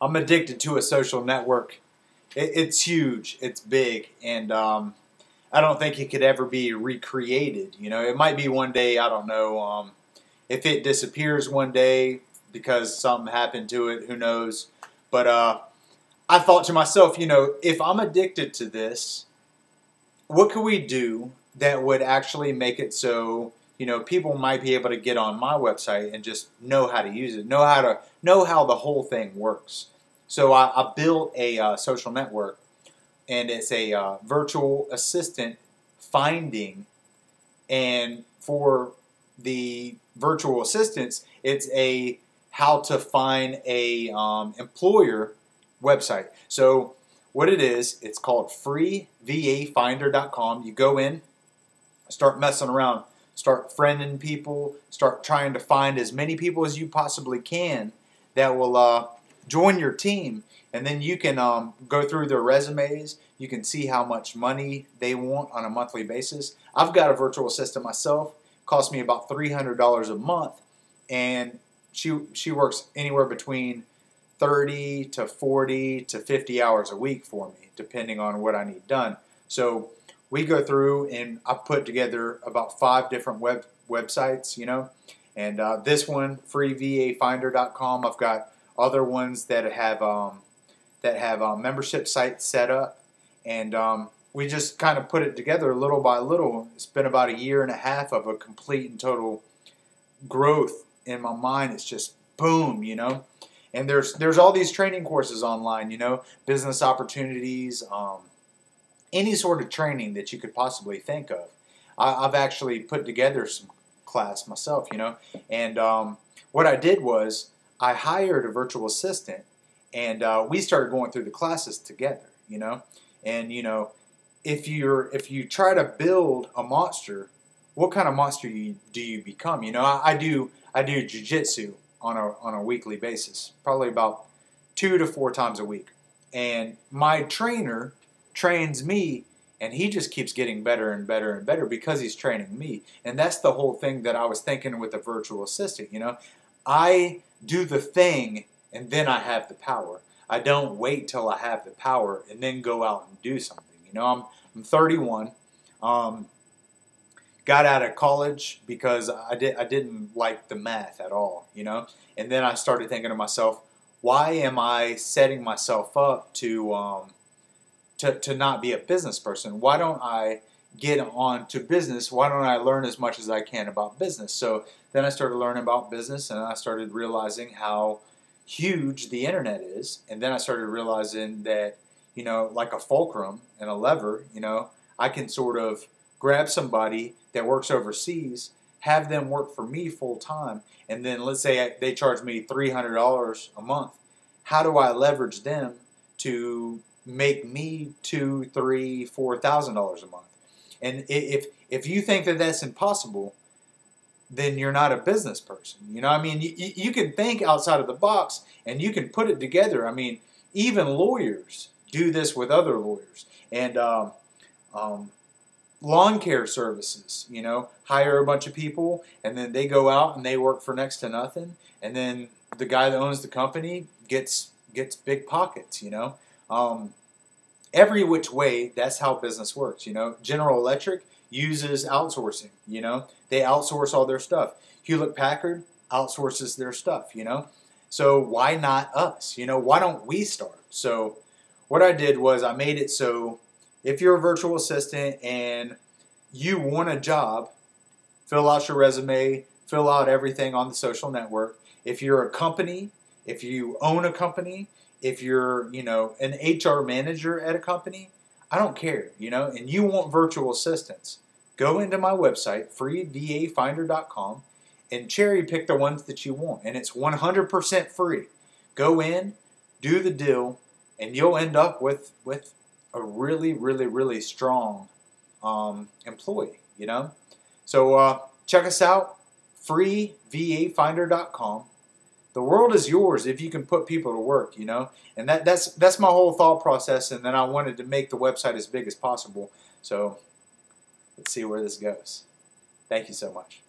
I'm addicted to a social network. It's huge, it's big, and I don't think it could ever be recreated. You know, it might be one day. I don't know if it disappears one day because something happened to it. Who knows? But I thought to myself, you know, if I'm addicted to this, what could we do that would actually make it so, you know, people might be able to get on my website and just know how to use it, know how the whole thing works. So I built a social network, and it's a virtual assistant finding. And for the virtual assistants, it's a how to find a employer website. So what it is, it's called freevafinder.com. You go in, start messing around, start friending people, start trying to find as many people as you possibly can that will join your team, and then you can go through their resumes. You can see how much money they want on a monthly basis. I've got a virtual assistant myself. It costs me about $300 a month, and she works anywhere between 30 to 40 to 50 hours a week for me, depending on what I need done. So we go through, and I put together about 5 different websites, you know, and this one, freevafinder.com. I've got other ones that have membership sites set up, and we just kind of put it together little by little. It's been about 1.5 years of a complete and total growth in my mind. It's just boom, you know. And there's all these training courses online, you know, business opportunities, any sort of training that you could possibly think of. I've actually put together some class myself, you know, and what I did was I hired a virtual assistant, and we started going through the classes together, you know. And you know, if you try to build a monster, what kind of monster do you become? You know, I do jiu-jitsu on a weekly basis, probably about 2 to 4 times a week. And my trainer trains me, and he just keeps getting better and better and better because he's training me. And that's the whole thing that I was thinking with the virtual assistant, you know. I do the thing, and then I have the power. I don't wait till I have the power and then go out and do something. You know, I'm 31. Got out of college because I didn't like the math at all, you know. And then I started thinking to myself, why am I setting myself up to not be a business person? Why don't I get on to business? Why don't I learn as much as I can about business? So then I started learning about business, and I started realizing how huge the internet is. And then I started realizing that, you know, like a fulcrum and a lever, you know, I can sort of grab somebody that works overseas, have them work for me full time, and then let's say they charge me $300 a month. How do I leverage them to make me $2,000, $3,000, $4,000 a month? And if you think that that's impossible, then you're not a business person. You know, I mean, you can think outside of the box, and you can put it together. I mean, even lawyers do this with other lawyers. And lawn care services, you know, hire a bunch of people, and then they go out and they work for next to nothing, and then the guy that owns the company gets big pockets, you know. Every which way, that's how business works, you know. General Electric uses outsourcing, you know. They outsource all their stuff. Hewlett-Packard outsources their stuff, you know. So why not us? You know, why don't we start? So what I did was I made it so if you're a virtual assistant and you want a job, fill out your resume, fill out everything on the social network. If you're a company, if you own a company, if you're, you know, an HR manager at a company, I don't care, you know, and you want virtual assistants, go into my website, freevafinder.com, and cherry pick the ones that you want. And it's 100% free. Go in, do the deal, and you'll end up with a really, really, really strong employee, you know. So check us out, freevafinder.com. The world is yours if you can put people to work, you know. And that's my whole thought process, and then I wanted to make the website as big as possible. So let's see where this goes. Thank you so much.